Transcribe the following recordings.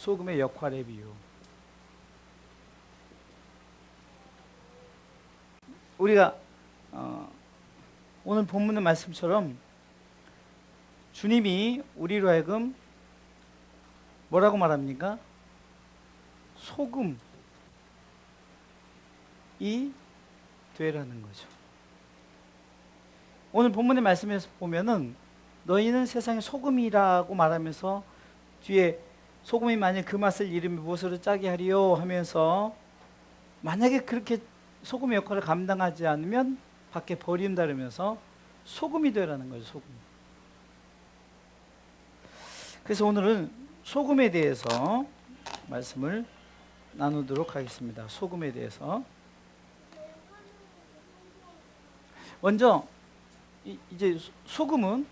소금의 역할의 비유. 우리가 오늘 본문의 말씀처럼 주님이 우리로 하여금 뭐라고 말합니까? 소금이 되라는 거죠. 오늘 본문의 말씀에서 보면은 너희는 세상의 소금이라고 말하면서 뒤에 소금이 만일 그 맛을 잃으면 무엇으로 짜게 하리요 하면서 만약에 그렇게 소금의 역할을 감당하지 않으면 밖에 버린다 그러면서 소금이 되라는 거죠. 소금. 그래서 오늘은 소금에 대해서 말씀을 나누도록 하겠습니다. 소금에 대해서. 먼저 이제 소금은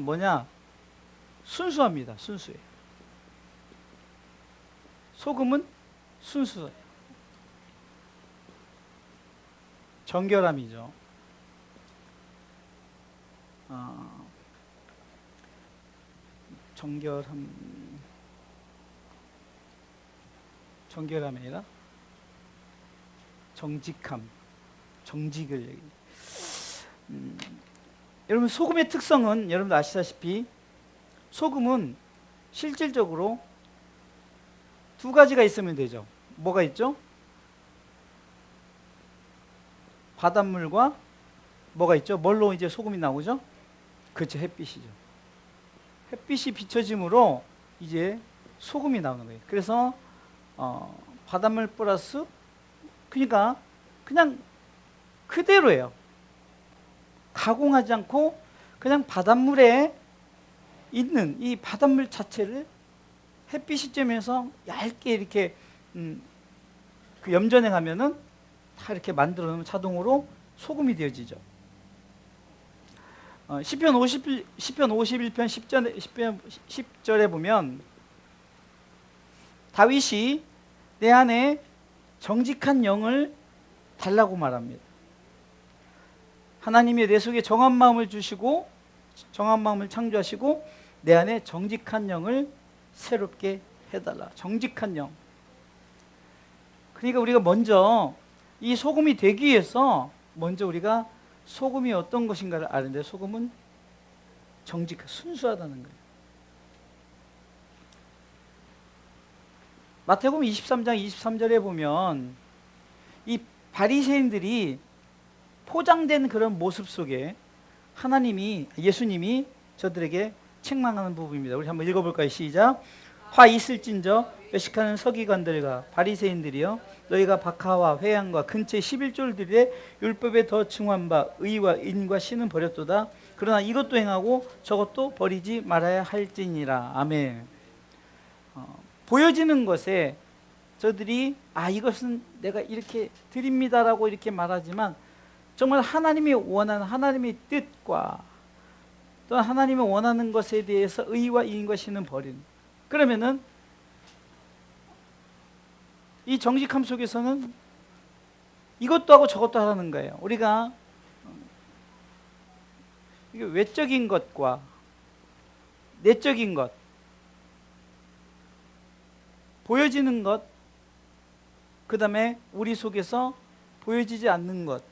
뭐냐? 순수합니다. 순수해요. 소금은 순수해요. 정결함이죠. 정결함이 아니라 정직함, 정직을 얘기합니다. 여러분 소금의 특성은 여러분도 아시다시피 소금은 실질적으로 두 가지가 있으면 되죠. 뭐가 있죠? 바닷물과 뭐가 있죠? 뭘로 이제 소금이 나오죠? 그렇죠. 햇빛이죠. 햇빛이 비춰짐으로 이제 소금이 나오는 거예요. 그래서 바닷물 플러스 그러니까 그냥 그대로예요. 가공하지 않고 그냥 바닷물에 있는 이 바닷물 자체를 햇빛이 쬐면서 얇게 이렇게 그 염전에 가면은 다 이렇게 만들어 놓으면 자동으로 소금이 되어지죠. 시편 51편 10절에 보면 다윗이 내 안에 정직한 영을 달라고 말합니다. 하나님이 내 속에 정한 마음을 주시고 정한 마음을 창조하시고 내 안에 정직한 영을 새롭게 해달라. 정직한 영. 그러니까 우리가 먼저 이 소금이 되기 위해서 먼저 우리가 소금이 어떤 것인가를 아는데 소금은 순수하다는 거예요. 마태복음 23장 23절에 보면 이 바리새인들이 포장된 그런 모습 속에 예수님이 저들에게 책망하는 부분입니다. 우리 한번 읽어볼까요? 시작. 화 있을진저 외식하는 서기관들과 바리새인들이여 너희가 박하와 회양과 근처의 11조들의 율법에 더 증오한 바 의와 인과 신은 버렸도다. 그러나 이것도 행하고 저것도 버리지 말아야 할지니라. 아멘. 보여지는 것에 저들이 이것은 내가 이렇게 드립니다라고 이렇게 말하지만 정말 하나님이 원하는 하나님의 뜻과 또 하나님이 원하는 것에 대해서 의와 인과 신은 버린. 그러면은 이 정직함 속에서는 이것도 하고 저것도 하라는 거예요. 우리가 이게 외적인 것과 내적인 것, 보여지는 것, 그 다음에 우리 속에서 보여지지 않는 것,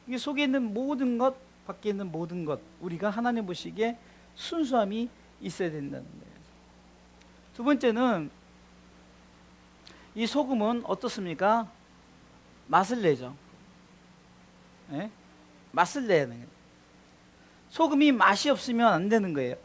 이 속에 있는 모든 것, 밖에 있는 모든 것, 우리가 하나님 보시기에 순수함이 있어야 된다는 거예요. 두 번째는 이 소금은 어떻습니까? 맛을 내죠. 네? 맛을 내야 되는 거예요. 소금이 맛이 없으면 안 되는 거예요.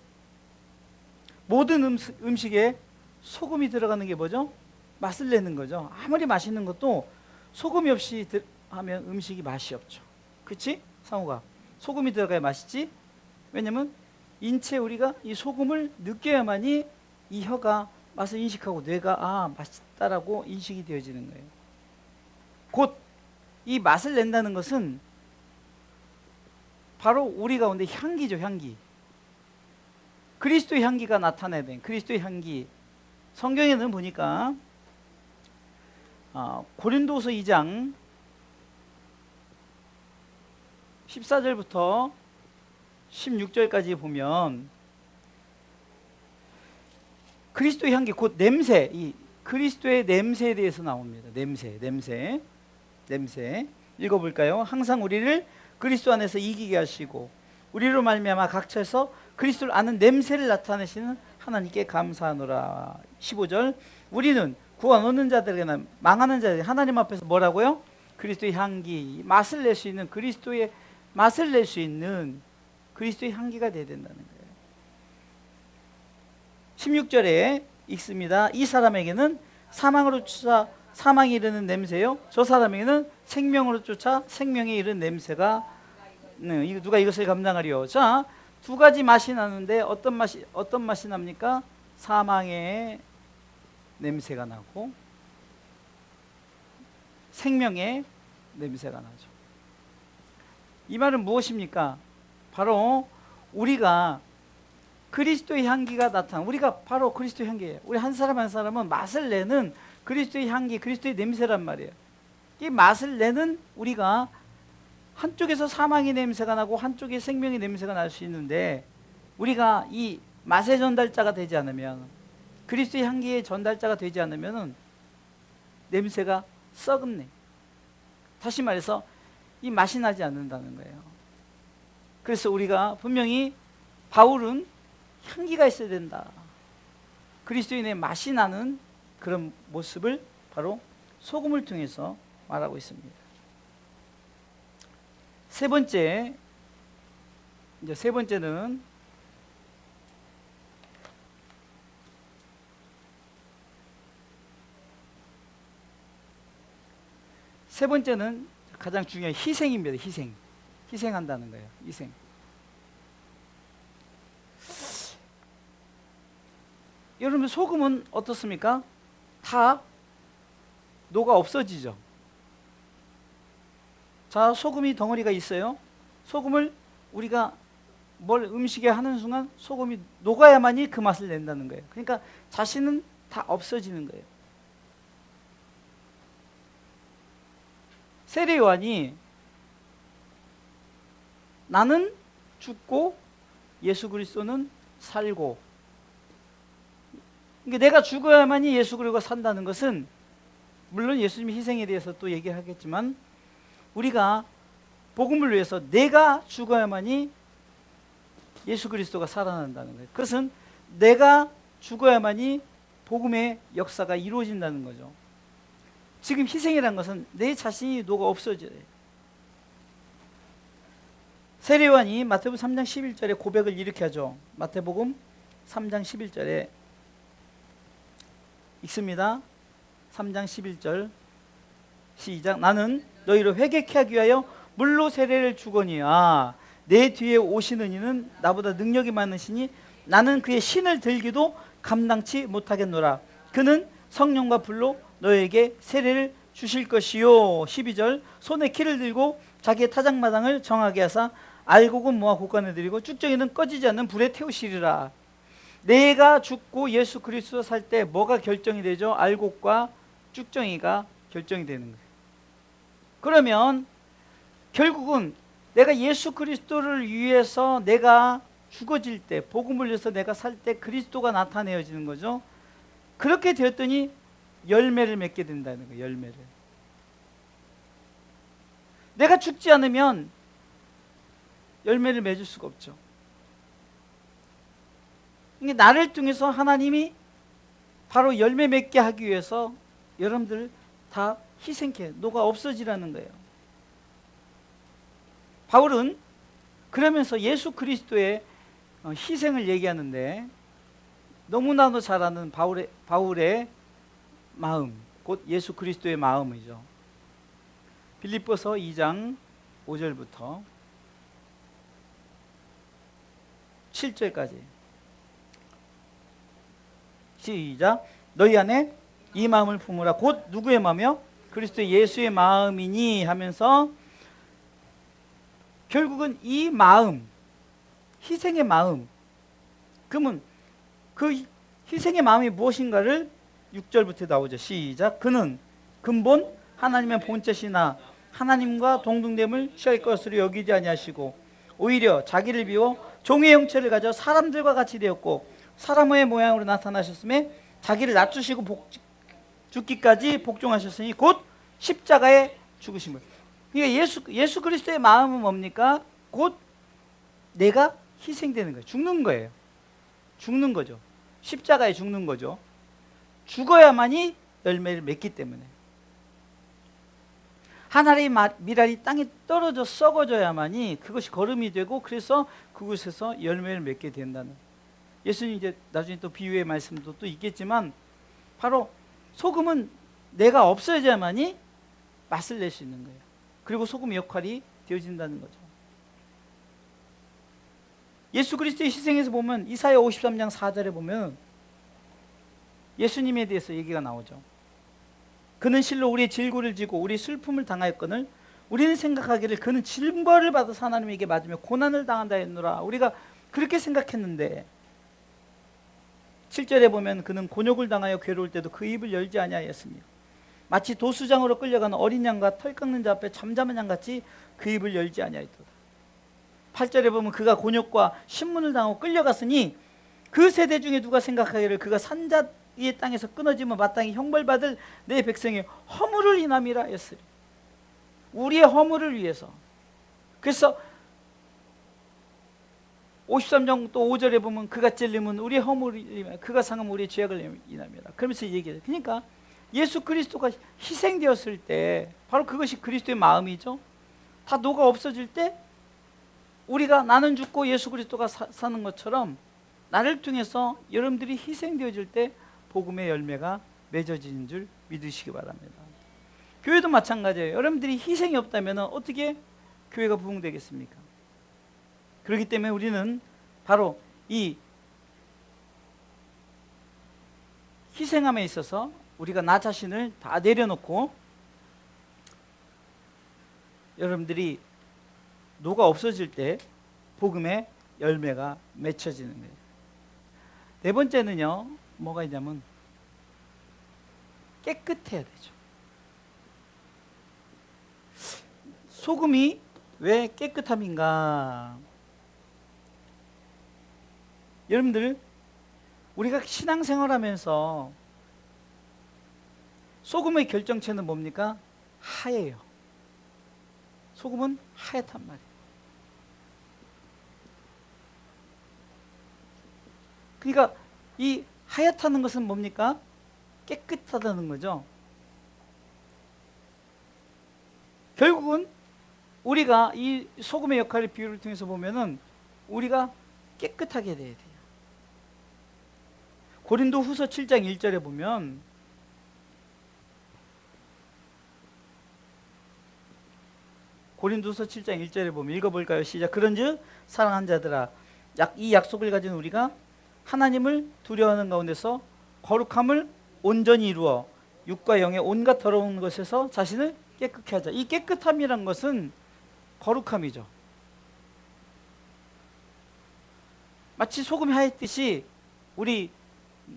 모든 음식에 소금이 들어가는 게 뭐죠? 맛을 내는 거죠. 아무리 맛있는 것도 소금이 없이 하면 음식이 맛이 없죠. 그치? 상호가 소금이 들어가야 맛있지? 왜냐면 인체 우리가 이 소금을 느껴야만이 이 혀가 맛을 인식하고 뇌가 맛있다라고 인식이 되어지는 거예요. 곧 이 맛을 낸다는 것은 바로 우리 가운데 향기죠. 향기. 그리스도의 향기가 나타나야 돼. 그리스도의 향기. 성경에는 보니까 고린도서 2장 14절부터 16절까지 보면 그리스도의 향기, 곧 냄새, 이 그리스도의 냄새에 대해서 나옵니다. 냄새. 읽어볼까요? 항상 우리를 그리스도 안에서 이기게 하시고 우리로 말미암아 각처에서 그리스도를 아는 냄새를 나타내시는 하나님께 감사하노라. 15절, 우리는 구원 얻는 자들에게나 망하는 자들에게 하나님 앞에서 뭐라고요? 그리스도의 향기, 맛을 낼 수 있는 그리스도의 맛을 낼 수 있는 그리스도의 향기가 되어야 된다는 거예요. 16절에 읽습니다. 이 사람에게는 사망으로 쫓아 사망이 이르는 냄새요, 저 사람에게는 생명으로 쫓아 생명에 이르는 냄새가 누가 이것을 감당하리요. 자, 두 가지 맛이 나는데 어떤 맛이 납니까? 사망의 냄새가 나고 생명의 냄새가 나죠. 이 말은 무엇입니까? 바로 우리가 그리스도의 향기가 우리가 바로 그리스도의 향기예요. 우리 한 사람 한 사람은 맛을 내는 그리스도의 향기, 그리스도의 냄새란 말이에요. 이 맛을 내는 우리가 한쪽에서 사망의 냄새가 나고 한쪽에 생명의 냄새가 날 수 있는데, 우리가 이 맛의 전달자가 되지 않으면, 그리스도의 향기의 전달자가 되지 않으면 냄새가 썩음내. 다시 말해서 이 맛이 나지 않는다는 거예요. 그래서 우리가 분명히 바울은 향기가 있어야 된다, 그리스도인의 맛이 나는 그런 모습을 바로 소금을 통해서 말하고 있습니다. 세 번째는 가장 중요한 희생입니다. 희생한다는 거예요. 희생. 여러분, 소금은 어떻습니까? 다 녹아 없어지죠. 자, 소금이 덩어리가 있어요. 소금을 우리가 음식에 하는 순간 소금이 녹아야만이 그 맛을 낸다는 거예요. 그러니까 자신은 다 없어지는 거예요. 세례 요한이 나는 죽고 예수 그리스도는 살고, 그러니까 내가 죽어야만이 예수 그리스도가 산다는 것은, 물론 예수님의 희생에 대해서 또 얘기하겠지만, 우리가 복음을 위해서 내가 죽어야만이 예수 그리스도가 살아난다는 거예요. 그것은 내가 죽어야만이 복음의 역사가 이루어진다는 거죠. 지금 희생이라는 것은 내 자신이 녹아 없어져요. 세례 요한이 마태복음 3장 11절에 고백을 이렇게 하죠. 마태복음 3장 11절에 읽습니다. 3장 11절 시작. 나는 너희를 회개케 하기 위하여 물로 세례를 주거니와 내 뒤에 오시는 이는 나보다 능력이 많으시니 나는 그의 신을 들기도 감당치 못하겠노라. 그는 성령과 불로 너에게 세례를 주실 것이요. 12절 손에 키를 들고 자기의 타작마당을 정하게 하사 알곡은 모아 곳간에 들이고 쭉정이는 꺼지지 않는 불에 태우시리라. 내가 죽고 예수 그리스도 살 때 뭐가 결정이 되죠? 알곡과 쭉정이가 결정이 되는 거예요. 그러면 결국은 내가 예수 그리스도를 위해서 내가 죽어질 때, 복음을 위해서 내가 살 때 그리스도가 나타내어지는 거죠. 그렇게 되었더니 열매를 맺게 된다는 거예요. 열매를. 내가 죽지 않으면 열매를 맺을 수가 없죠. 그러니까 나를 통해서 하나님이 바로 열매 맺게 하기 위해서 여러분들 다 희생케, 녹아 없어지라는 거예요. 바울은 그러면서 예수 그리스도의 희생을 얘기하는데, 너무나도 잘 아는 바울의 마음, 곧 예수 그리스도의 마음이죠. 빌립보서 2장 5절부터 7절까지 시작. 너희 안에 이 마음을 품으라. 곧 누구의 마음이요? 그리스도 예수의 마음이니 하면서, 결국은 이 마음, 희생의 마음, 그러면 그 희생의 마음이 무엇인가를 6절부터 나오죠. 시작. 그는 근본 하나님의 본체시나 하나님과 동등됨을 취할 것으로 여기지 아니하시고 오히려 자기를 비워 종의 형체를 가져 사람들과 같이 되었고 사람의 모양으로 나타나셨음에 자기를 낮추시고 죽기까지 복종하셨으니 곧 십자가에 죽으심을. 그러니까 예수 그리스도의 마음은 뭡니까? 곧 내가 희생되는 거예요. 죽는 거예요. 죽는 거죠. 십자가에 죽는 거죠. 죽어야만이 열매를 맺기 때문에. 하나의 미랄이 땅에 떨어져 썩어져야만이 그것이 거름이 되고, 그래서 그곳에서 열매를 맺게 된다는. 예수님 이제 나중에 또 비유의 말씀도 또 있겠지만, 바로 소금은 내가 없어져야만이 맛을 낼 수 있는 거예요. 그리고 소금의 역할이 되어진다는 거죠. 예수 그리스도의 희생에서 보면 이사야 53장 4절에 보면 예수님에 대해서 얘기가 나오죠. 그는 실로 우리의 질고를 지고 우리 슬픔을 당하였거늘 우리는 생각하기를 그는 징벌을 받아서 하나님에게 맞으며 고난을 당한다 했노라. 우리가 그렇게 생각했는데 7절에 보면 그는 곤욕을 당하여 괴로울 때도 그 입을 열지 아니하였으며 마치 도수장으로 끌려가는 어린 양과 털 깎는 자 앞에 잠잠한 양같이 그 입을 열지 아니하였도다. 8절에 보면 그가 곤욕과 신문을 당하고 끌려갔으니 그 세대 중에 누가 생각하기를 그가 산자 이 땅에서 끊어지면 마땅히 형벌받을 내 백성의 허물을 인함이라 했으리. 우리의 허물을 위해서. 그래서 53장 또 5절에 보면 그가 찔림은 우리의 허물을, 그가 상하면 우리의 죄악을 인함이라. 그러면서 얘기해요. 그러니까 예수 그리스도가 희생되었을 때 바로 그것이 그리스도의 마음이죠. 다 녹아 없어질 때 우리가 나는 죽고 예수 그리스도가 사는 것처럼 나를 통해서 여러분들이 희생되어질 때 복음의 열매가 맺어지는 줄 믿으시기 바랍니다. 교회도 마찬가지예요. 여러분들이 희생이 없다면 어떻게 교회가 부흥되겠습니까? 그렇기 때문에 우리는 바로 이 희생함에 있어서 우리가 나 자신을 다 내려놓고 여러분들이 노가 없어질 때 복음의 열매가 맺혀지는 거예요. 네 번째는요, 뭐가 있냐면 깨끗해야 되죠. 소금이 왜 깨끗함인가? 여러분들, 우리가 신앙생활하면서 소금의 결정체는 뭡니까? 하얘요. 소금은 하얗단 말이에요. 그러니까 이 하얗다는 것은 뭡니까? 깨끗하다는 거죠. 결국은 우리가 이 소금의 역할의 비유를 통해서 보면은 우리가 깨끗하게 돼야 돼요. 고린도 후서 7장 1절에 보면 고린도서 7장 1절에 보면 읽어볼까요? 시작. 그런즉 사랑하는 자들아, 이 약속을 가진 우리가 하나님을 두려워하는 가운데서 거룩함을 온전히 이루어 육과 영의 온갖 더러운 것에서 자신을 깨끗게 하자. 이 깨끗함이란 것은 거룩함이죠. 마치 소금이 하얗듯이 우리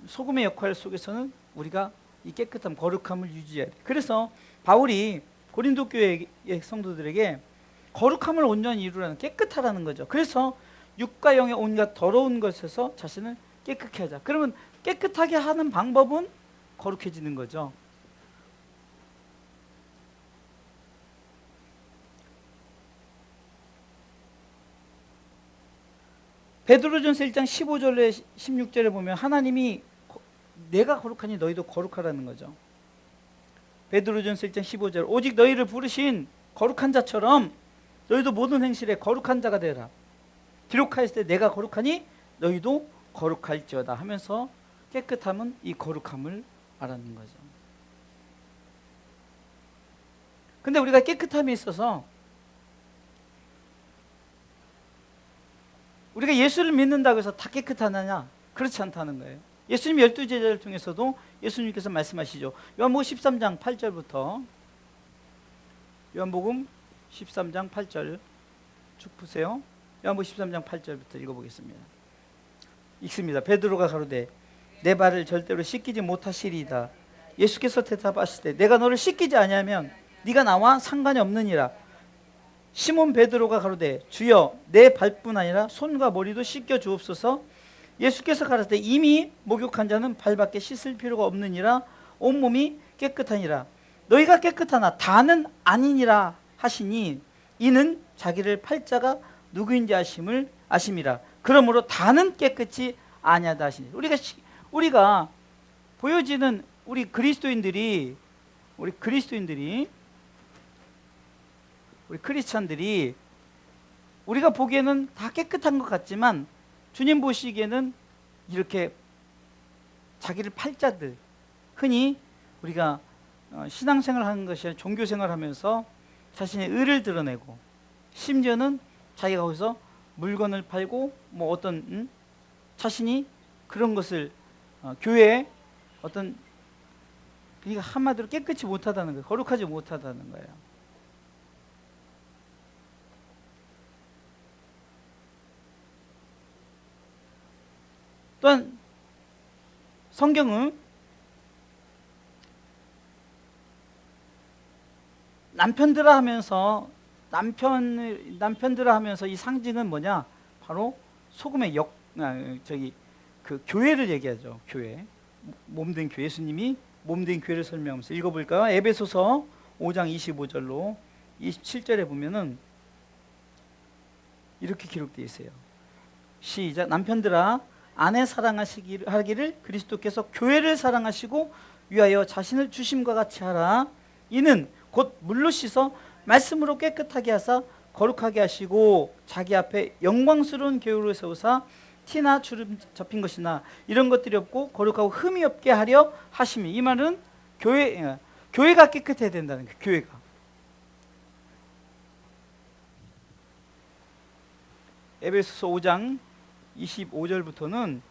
소금의 역할 속에서는 우리가 이 깨끗함, 거룩함을 유지해야 돼. 그래서 바울이 고린도 교회의 성도들에게 거룩함을 온전히 이루라는, 깨끗하라는 거죠. 그래서 육과 영의 온갖 더러운 것에서 자신을 깨끗게 하자. 그러면 깨끗하게 하는 방법은 거룩해지는 거죠. 베드로전서 1장 15절에 16절에 보면 하나님이 내가 거룩하니 너희도 거룩하라는 거죠. 베드로전서 1장 15절, 오직 너희를 부르신 거룩한 자처럼 너희도 모든 행실에 거룩한 자가 되라. 기록하였을 때 내가 거룩하니 너희도 거룩할지어다 하면서 깨끗함은 이 거룩함을 말하는 거죠. 근데 우리가 깨끗함에 있어서 우리가 예수를 믿는다고 해서 다 깨끗하느냐? 그렇지 않다는 거예요. 예수님 12제자를 통해서도 예수님께서 말씀하시죠. 요한복음 13장 8절부터 요한복음 13장 8절 쭉 보세요. 요한복음 13장 8절부터 읽어보겠습니다. 읽습니다. 베드로가 가로되 내 발을 절대로 씻기지 못하시리이다. 예수께서 대답하시되 내가 너를 씻기지 아니하면 네가 나와 상관이 없느니라. 시몬 베드로가 가로되 주여 내 발뿐 아니라 손과 머리도 씻겨 주옵소서. 예수께서 가라사대 이미 목욕한 자는 발밖에 씻을 필요가 없느니라 온몸이 깨끗하니라. 너희가 깨끗하나 다는 아니니라 하시니 이는 자기를 팔 자가 누구인지 아심이라. 그러므로 다는 깨끗이 아니하다 하시니. 우리가 보여지는 우리 그리스찬들이 우리가 보기에는 다 깨끗한 것 같지만 주님 보시기에는 이렇게 자기를 팔자들, 흔히 우리가 신앙생활 하는 것이 아니라 종교생활 하면서 자신의 의를 드러내고, 심지어는 자기가 거기서 물건을 팔고 뭐 어떤 자신이 그런 것을 교회에 어떤, 그러니까 한마디로 깨끗이 못하다는 거예요. 거룩하지 못하다는 거예요. 또한 성경은 남편들아 하면서 이 상징은 뭐냐? 바로 소금의 그 교회를 얘기하죠. 교회. 몸된 교회, 예수님이 몸된 교회를 설명하면서 읽어볼까요? 에베소서 5장 25절로 27절에 보면은 이렇게 기록되어 있어요. 시작. 남편들아 아내 사랑하기를 그리스도께서 교회를 사랑하시고 위하여 자신을 주심과 같이 하라. 이는 곧 물로 씻어 말씀으로 깨끗하게 하사 거룩하게 하시고 자기 앞에 영광스러운 교회로 세우사 티나 주름 접힌 것이나 이런 것들이 없고 거룩하고 흠이 없게 하려 하심이. 이 말은 교회가 깨끗해야 된다는 거예요. 교회가. 에베소서 5장 25절부터는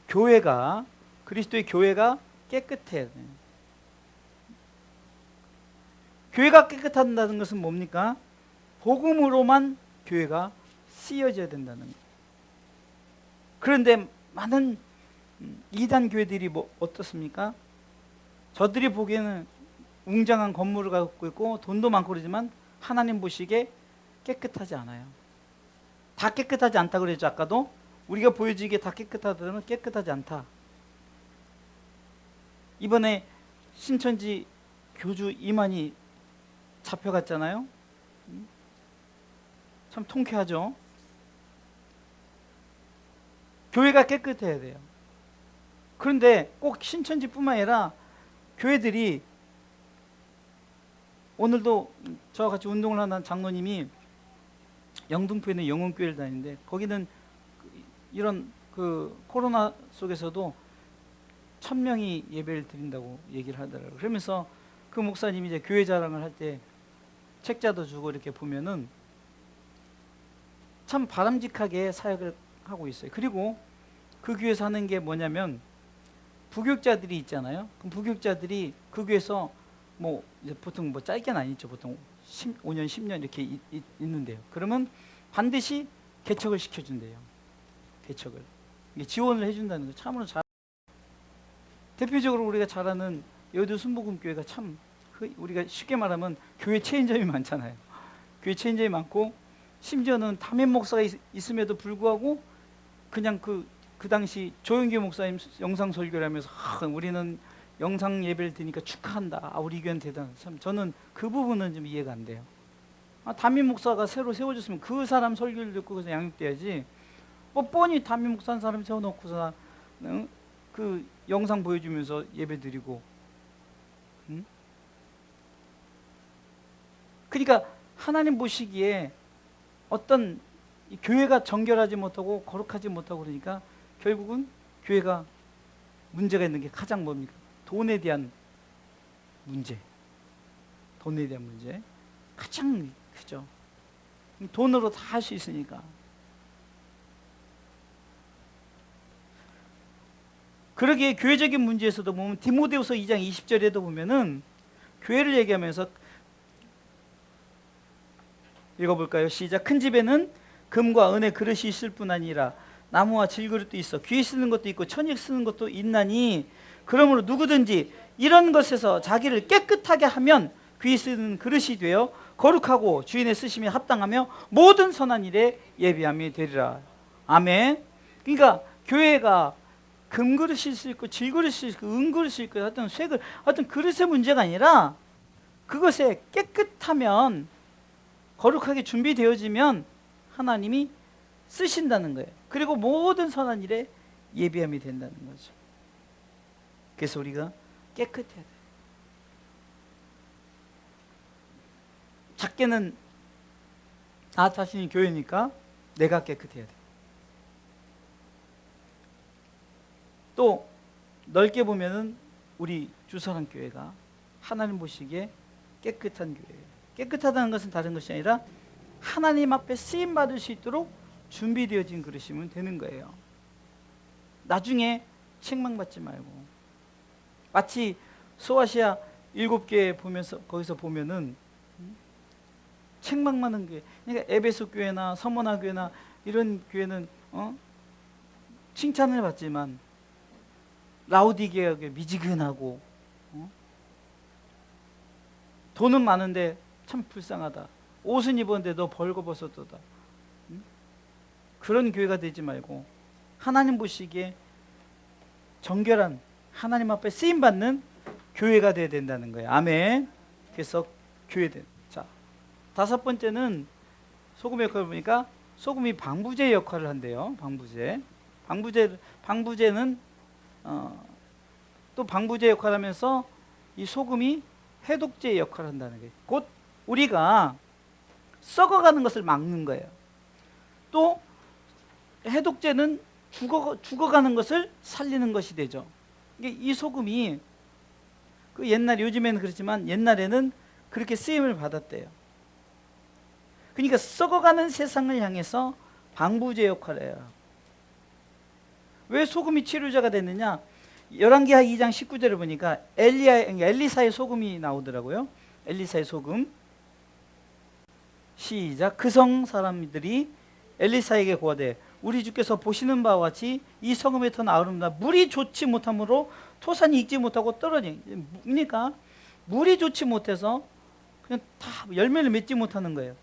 교회가, 그리스도의 교회가 깨끗해야 돼요. 교회가 깨끗한다는 것은 뭡니까? 복음으로만 교회가 쓰여져야 된다는 거예요. 그런데 많은 이단 교회들이 어떻습니까? 저들이 보기에는 웅장한 건물을 갖고 있고 돈도 많고 그러지만 하나님 보시기에 깨끗하지 않아요. 다 깨끗하지 않다 그랬죠. 아까도 우리가 보여지기에 다 깨끗하다면 깨끗하지 않다. 이번에 신천지 교주 이만희 잡혀갔잖아요. 참 통쾌하죠. 교회가 깨끗해야 돼요. 그런데 꼭 신천지뿐만 아니라 교회들이, 오늘도 저와 같이 운동을 하는 장로님이 영등포에 있는 영혼교회를 다니는데 거기는 이런 그 코로나 속에서도 1000명이 예배를 드린다고 얘기를 하더라고요. 그러면서 그 목사님이 이제 교회 자랑을 할 때 책자도 주고 이렇게 보면은 참 바람직하게 사역을 하고 있어요. 그리고 그 교회에서 하는 게 뭐냐면 부교육자들이 있잖아요. 그럼 부교육자들이 그 교회에서 뭐 이제 보통 뭐 짧게는 아니죠. 보통 5년, 10년 이렇게 있는데요. 그러면 반드시 개척을 시켜준대요. 개척을. 이게 지원을 해준다는 거 참으로 잘. 대표적으로 우리가 잘 아는 여의도 순복음교회가 참, 우리가 쉽게 말하면 교회 체인점이 많잖아요. 교회 체인점이 많고 심지어는 담임 목사가 있음에도 불구하고 그냥 그 당시 조영규 목사님 영상 설교를 하면서 우리는 영상 예배를 드니까 축하한다. 우리 교회는 대단하다. 참 저는 그 부분은 좀 이해가 안 돼요. 담임 목사가 새로 세워졌으면 그 사람 설교를 듣고 그래서 양육돼야지. 뭐 뻔히 담임 목사 한 사람 세워놓고서 그 영상 보여주면서 예배 드리고. 그러니까 하나님 보시기에 어떤 교회가 정결하지 못하고 거룩하지 못하고 그러니까 결국은 교회가 문제가 있는 게 가장 뭡니까? 돈에 대한 문제. 돈에 대한 문제. 가장 크죠. 돈으로 다 할 수 있으니까. 그러기에 교회적인 문제에서도 보면 디모데후서 2장 20절에도 보면은 교회를 얘기하면서 읽어볼까요? 시작. 큰 집에는 금과 은의 그릇이 있을 뿐 아니라 나무와 질그릇도 있어 귀에 쓰는 것도 있고 천에 쓰는 것도 있나니 그러므로 누구든지 이런 것에서 자기를 깨끗하게 하면 귀에 쓰는 그릇이 되어 거룩하고 주인의 쓰심에 합당하며 모든 선한 일에 예비함이 되리라. 아멘. 그러니까 교회가 금그릇일 수 있고 질그릇일 수 있고 은그릇일 수 있고 하여튼 쇠그릇, 하여튼 그릇의 문제가 아니라 그것에 깨끗하면 거룩하게 준비되어지면 하나님이 쓰신다는 거예요. 그리고 모든 선한 일에 예비함이 된다는 거죠. 그래서 우리가 깨끗해야 돼요. 작게는 나 자신이 교회니까 내가 깨끗해야 돼요. 또 넓게 보면은 우리 주사랑교회가 하나님 보시기에 깨끗한 교회예요. 깨끗하다는 것은 다른 것이 아니라 하나님 앞에 쓰임 받을 수 있도록 준비되어진 그릇이면 되는 거예요. 나중에 책망받지 말고, 마치 소아시아 7교회 보면서 거기서 보면은 책망 많은 교회, 그러니까 에베소 교회나 서머나 교회나 이런 교회는 칭찬을 받지만 라우디게아 교회 미지근하고 돈은 많은데 참 불쌍하다. 옷은 입었는데 너 벌거벗었도다. 그런 교회가 되지 말고 하나님 보시기에 정결한 하나님 앞에 쓰임받는 교회가 돼야 된다는 거예요. 아멘. 그래서 교회된. 자, 5번째는 소금의 역할을 보니까 소금이 방부제 역할을 한대요. 방부제는 또 방부제 역할을 하면서 이 소금이 해독제 역할을 한다는 거예요. 곧 우리가 썩어가는 것을 막는 거예요. 또 해독제는 죽어가는 것을 살리는 것이 되죠. 이 소금이 그 요즘에는 그렇지만 옛날에는 그렇게 쓰임을 받았대요. 그러니까 썩어가는 세상을 향해서 방부제 역할을 해요. 왜 소금이 치료제가 됐느냐? 열왕기하 2장 19절을 보니까 엘리사의 소금이 나오더라고요. 엘리사의 소금. 시작. 그 성 사람들이 엘리사에게 고하되 우리 주께서 보시는 바와 같이 이 성읍에 더 나오릅니다. 물이 좋지 못하므로 토산이 익지 못하고 떨어지. 그러니까 물이 좋지 못해서 그냥 다 열매를 맺지 못하는 거예요.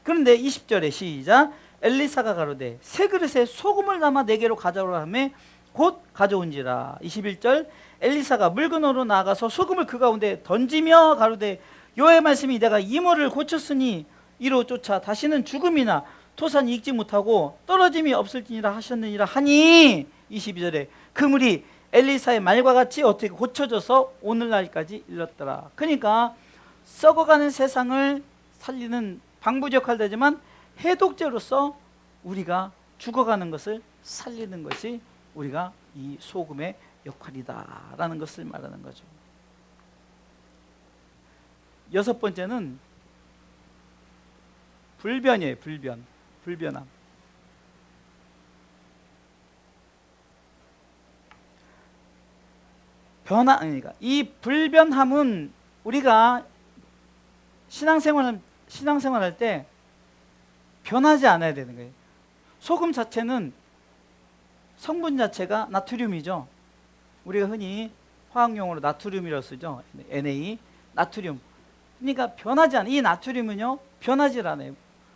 그런데 20절에 시작. 엘리사가 가로되 새 그릇에 소금을 담아 내게로 가져오라 하며 곧 가져온지라. 21절. 엘리사가 물건으로 나가서 소금을 그 가운데 던지며 가로되 여호와의 말씀이 내가 이 물을 고쳤으니 이로 쫓아 다시는 죽음이나 토산이 익지 못하고 떨어짐이 없을지니라 하셨느니라 하니. 22절에 그 물이 엘리사의 말과 같이 어떻게 고쳐져서 오늘날까지 이르렀더라. 그러니까 썩어가는 세상을 살리는 방부제 역할도 하지만 해독제로서 우리가 죽어가는 것을 살리는 것이 우리가 이 소금의 역할이다라는 것을 말하는 거죠. 6번째는 불변이에요. 불변함. 그러니까 이 불변함은 우리가 신앙생활할 때 변하지 않아야 되는 거예요. 소금 자체는 성분 자체가 나트륨이죠. 우리가 흔히 화학용어로 나트륨이라고 쓰죠. Na, 나트륨. 그러니까 변하지 않아요. 이 나트륨은요, 변하지 않아요.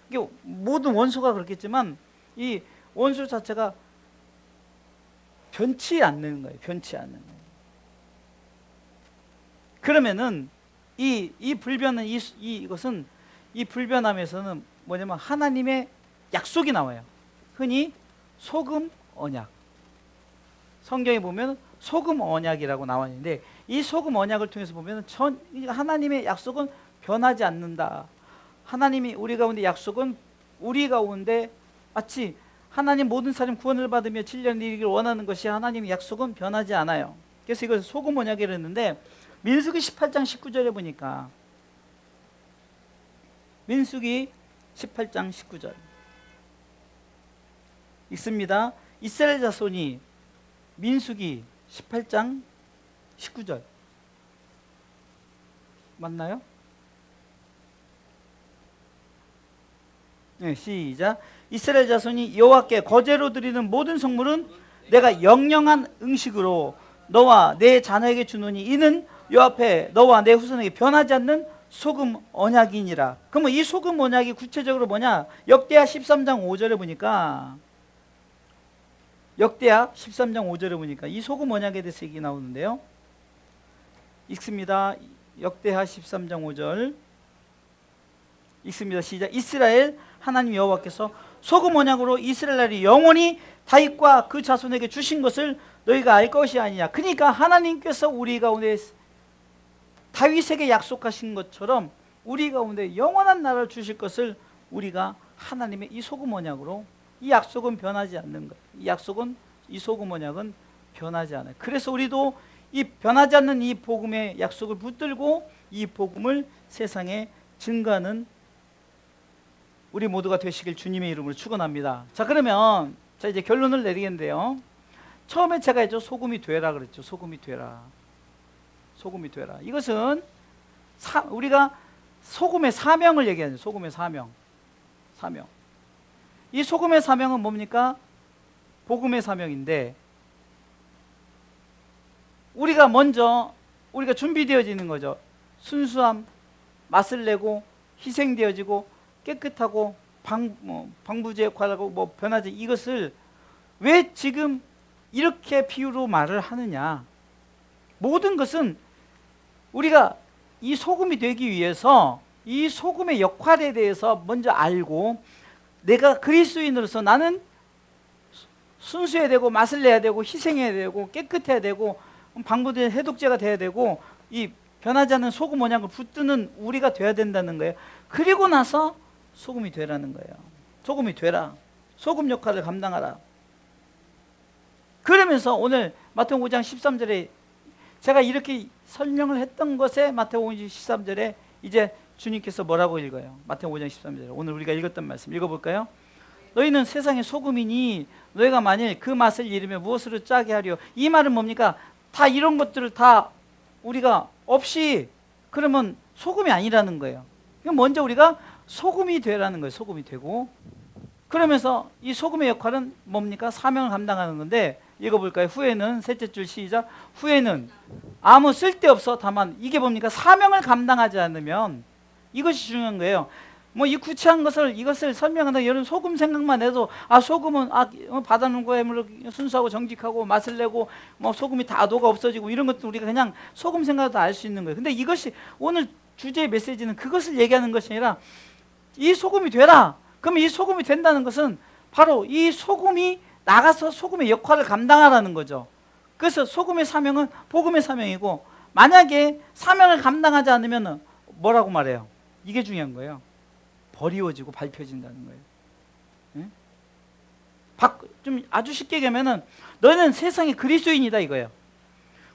이게 모든 원소가 그렇겠지만 이 원소 자체가 변치 않는 거예요. 변치 않는 거예요. 그러면은 이 불변은 이것은 이 불변함에서는 뭐냐면 하나님의 약속이 나와요. 흔히 소금 언약. 성경에 보면 소금 언약이라고 나와 있는데 이 소금 언약을 통해서 보면 하나님의 약속은 변하지 않는다. 하나님이 우리 가운데 약속은 우리 가운데 마치 하나님 모든 사람 구원을 받으며 7년 이르기를 원하는 것이 하나님의 약속은 변하지 않아요. 그래서 이걸 소금 언약이라고 했는데 민수기 18장 19절에 보니까 민수기 18장 19절 읽습니다. 이스라엘 자손이 민수기 18장 19절 맞나요? 네, 시작. 이스라엘 자손이 여호와께 거제로 드리는 모든 성물은 내가 영영한 음식으로 너와 내 자녀에게 주노니 이는 여호와 앞에 너와 내 후손에게 변하지 않는 소금 언약이니라. 그러면 이 소금 언약이 구체적으로 뭐냐? 역대하 13장 5절에 보니까 역대하 13장 5절에 보니까 이 소금 언약에 대해서 얘기 나오는데요. 읽습니다. 역대하 13장 5절 읽습니다. 시작. 이스라엘 하나님 여호와께서 소금 언약으로 이스라엘 나라를 영원히 다윗과 그 자손에게 주신 것을 너희가 알 것이 아니냐. 그러니까 하나님께서 우리 가운데 다윗에게 약속하신 것처럼 우리 가운데 영원한 나라를 주실 것을 우리가 하나님의 이 소금 언약으로, 이 약속은 변하지 않는 것. 이 약속은, 이 소금 언약은 변하지 않아요. 그래서 우리도 이 변하지 않는 이 복음의 약속을 붙들고 이 복음을 세상에 증거하는 우리 모두가 되시길 주님의 이름으로 축원합니다. 자, 그러면 자 이제 결론을 내리겠는데요. 처음에 제가 했죠. 소금이 되라 그랬죠. 소금이 되라. 소금이 되라. 이것은 우리가 소금의 사명을 얘기하죠. 소금의 사명. 사명. 이 소금의 사명은 뭡니까? 복음의 사명인데, 우리가 먼저 우리가 준비되어지는 거죠. 순수함, 맛을 내고 희생되어지고 깨끗하고 방부제 역할하고 뭐 변하지. 이것을 왜 지금 이렇게 비유로 말을 하느냐? 모든 것은 우리가 이 소금이 되기 위해서 이 소금의 역할에 대해서 먼저 알고, 내가 그리스도인으로서 나는 순수해야 되고 맛을 내야 되고 희생해야 되고 깨끗해야 되고 방부제 해독제가 돼야 되고 이 변하지 않는 소금 언약을 붙드는 우리가 돼야 된다는 거예요. 그리고 나서 소금이 되라는 거예요. 소금이 되라. 소금 역할을 감당하라. 그러면서 오늘 마태복음 5장 13절에 제가 이렇게 설명을 했던 것에 마태복음 13절에 이제 주님께서 뭐라고 읽어요? 마태복음 5장 13절에 오늘 우리가 읽었던 말씀 읽어볼까요? 너희는 세상의 소금이니 너희가 만일 그 맛을 잃으면 무엇으로 짜게 하려. 이 말은 뭡니까? 다 이런 것들을 다 우리가 없이 그러면 소금이 아니라는 거예요. 먼저 우리가 소금이 되라는 거예요. 소금이 되고, 그러면서 이 소금의 역할은 뭡니까? 사명을 감당하는 건데, 읽어볼까요? 후에는, 셋째 줄 시작. 후에는 아무 쓸데없어. 다만 이게 뭡니까? 사명을 감당하지 않으면, 이것이 중요한 거예요. 뭐 이 구체한 것을 이것을 설명한다. 여러분 소금 생각만 해도 소금은 바다는 거에 순수하고 정직하고 맛을 내고 뭐 소금이 다 아도가 없어지고 이런 것도 우리가 그냥 소금 생각도 알 수 있는 거예요. 근데 이것이 오늘 주제의 메시지는 그것을 얘기하는 것이 아니라 이 소금이 되라. 그럼 이 소금이 된다는 것은 바로 이 소금이 나가서 소금의 역할을 감당하라는 거죠. 그래서 소금의 사명은 복음의 사명이고, 만약에 사명을 감당하지 않으면 뭐라고 말해요? 이게 중요한 거예요. 버리워지고 밟혀진다는 거예요. 네? 좀 아주 쉽게 얘기하면은 너는 세상의 그리스도인이다 이거예요.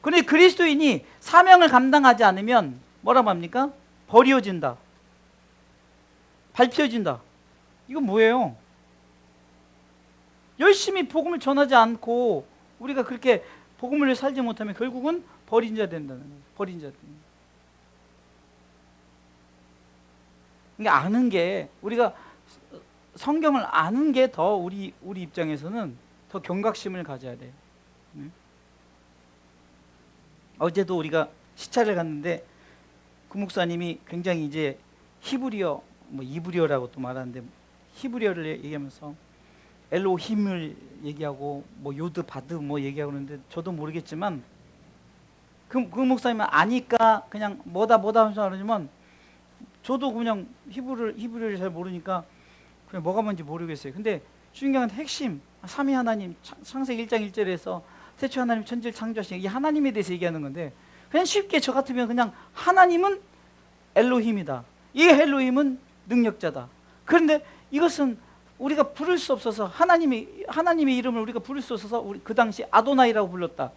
그런데 그리스도인이 사명을 감당하지 않으면 뭐라고 합니까? 버리워진다. 밟혀진다. 이건 뭐예요? 열심히 복음을 전하지 않고 우리가 그렇게 복음을 살지 못하면 결국은 버린 자 된다는 거예요. 버린 자 된다. 그러니까 아는 게, 우리가 성경을 아는 게 더 우리 입장에서는 더 경각심을 가져야 돼요. 네? 어제도 우리가 시차를 갔는데 그 목사님이 굉장히 이제 히브리어, 뭐 이브리어라고 또 말하는데 히브리어를 얘기하면서 엘로힘을 얘기하고 뭐 요드 바드 뭐 얘기하고 그러는데 저도 모르겠지만 그 목사님은 아니까 그냥 뭐다 하면서 하지만 저도 그냥 히브리어를 잘 모르니까 그냥 뭐가 뭔지 모르겠어요. 근데 중요한 핵심, 삼위 하나님, 창세기 1장 1절에서 태초 하나님 천지를 창조하신 이 하나님에 대해서 얘기하는 건데, 그냥 쉽게 저 같으면 그냥 하나님은 엘로힘이다. 이 엘로힘은 능력자다. 그런데 이것은 우리가 부를 수 없어서 하나님의 이름을 우리가 부를 수 없어서 우리 그 당시 아도나이라고 불렀다.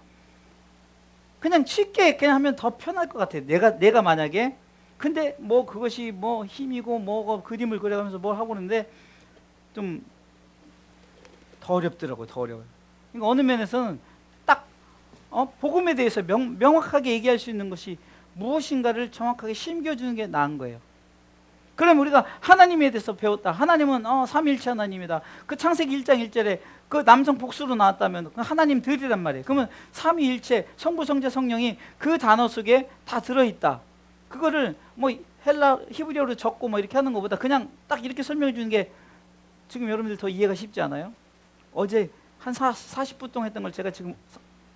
그냥 쉽게 그냥 하면 더 편할 것 같아요. 내가 만약에, 근데 뭐 그것이 뭐 힘이고 뭐 그림을 그려가면서 뭘 하고 그러는데 좀 더 어렵더라고요. 더 어려워요. 그러니까 어느 면에서는 딱 복음에 대해서 명확하게 얘기할 수 있는 것이 무엇인가를 정확하게 심겨주는 게 나은 거예요. 그럼 우리가 하나님에 대해서 배웠다. 하나님은 삼위일체 하나님이다. 그 창세기 1장 1절에 그 남성 복수로 나왔다면 하나님들이란 말이에요. 그러면 삼위일체, 성부, 성자, 성령이 그 단어 속에 다 들어있다. 그거를 뭐 히브리어로 적고 뭐 이렇게 하는 것보다 그냥 딱 이렇게 설명해 주는 게 지금 여러분들 더 이해가 쉽지 않아요? 어제 한 40분 동안 했던 걸 제가 지금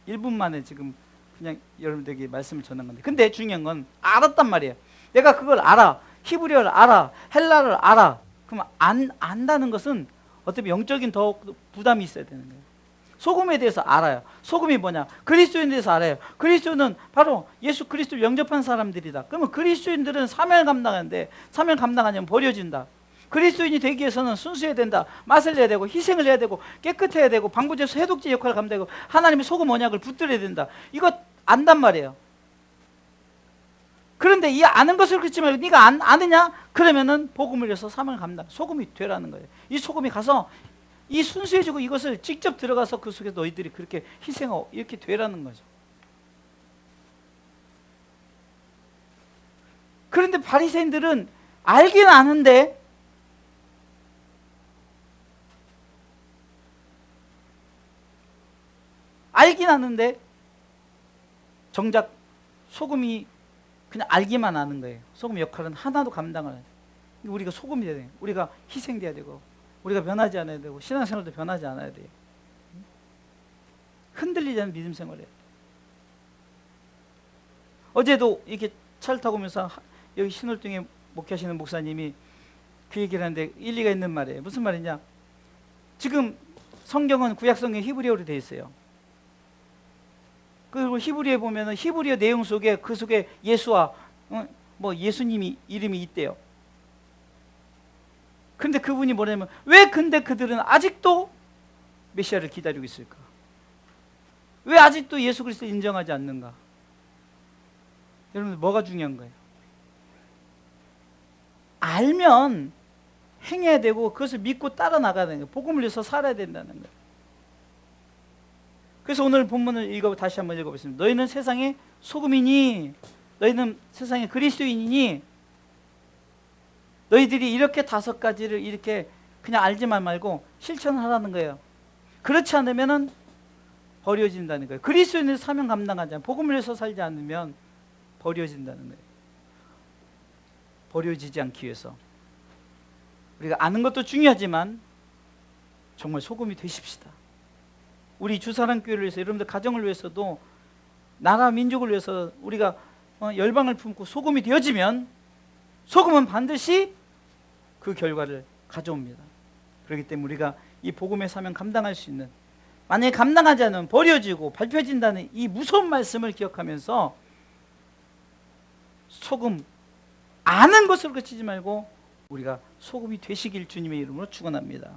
1분 만에 지금 그냥 여러분들에게 말씀을 전한 건데, 근데 중요한 건 알았단 말이에요. 내가 그걸 알아, 히브리어를 알아, 헬라를 알아. 그럼 안다는 것은 어떻게 영적인 더 부담이 있어야 되는 거예요. 소금에 대해서 알아요. 소금이 뭐냐? 그리스도인에 대해서 알아요. 그리스도는 바로 예수 그리스도를 영접한 사람들이다. 그러면 그리스도인들은 사명을 감당하는데, 사명을 감당하려면 버려진다. 그리스도인이 되기 위해서는 순수해야 된다. 맛을 내야 되고, 희생을 해야 되고, 깨끗해야 되고, 방부제에서 해독제 역할을 감당하고, 하나님의 소금 언약을 붙들어야 된다. 이거 안단 말이에요. 그런데 이 아는 것을 그렇지 말고 네가 아느냐? 그러면은 복음을 위해서 사명을 감당, 소금이 되라는 거예요. 이 소금이 가서 이 순수해지고 이것을 직접 들어가서 그 속에 너희들이 그렇게 희생하고 이렇게 되라는 거죠. 그런데 바리새인들은 알긴 아는데 정작 소금이 그냥 알기만 하는 거예요. 소금 역할은 하나도 감당을 안 해요. 우리가 소금이 돼야 돼요. 우리가 희생돼야 되고, 우리가 변하지 않아야 되고, 신앙생활도 변하지 않아야 돼요. 흔들리지 않는 믿음 생활이에요. 어제도 이렇게 차를 타고 오면서 여기 신월동에 목회하시는 목사님이 그 얘기를 하는데 일리가 있는 말이에요. 무슨 말이냐? 지금 성경은 구약성경 히브리어로 되어 있어요. 그리고 히브리어에 보면은 히브리어 내용 속에 그 속에 예수와 뭐 예수님이 이름이 있대요. 근데 그분이 뭐냐면, 왜 근데 그들은 아직도 메시아를 기다리고 있을까? 왜 아직도 예수 그리스도를 인정하지 않는가? 여러분들 뭐가 중요한 거예요? 알면 행해야 되고, 그것을 믿고 따라 나가야 되는 거예요. 복음을 위해서 살아야 된다는 거예요. 그래서 오늘 본문을 다시 한번 읽어보겠습니다. 너희는 세상의 소금이니, 너희는 세상의 그리스도인이니, 너희들이 이렇게 5가지를 이렇게 그냥 알지만 말고 실천하라는 거예요. 그렇지 않으면 버려진다는 거예요. 그리스도인의 사명 감당하지 않으면, 복음을 위해서 살지 않으면 버려진다는 거예요. 버려지지 않기 위해서 우리가 아는 것도 중요하지만 정말 소금이 되십시다. 우리 주사랑교회를 위해서, 여러분들 가정을 위해서도, 나라 민족을 위해서 우리가 열방을 품고 소금이 되어지면 소금은 반드시 그 결과를 가져옵니다. 그렇기 때문에 우리가 이 복음의 사명 감당할 수 있는, 만약에 감당하지 않으면 버려지고 밟혀진다는 이 무서운 말씀을 기억하면서 소금, 아는 것을 그치지 말고 우리가 소금이 되시길 주님의 이름으로 축원합니다.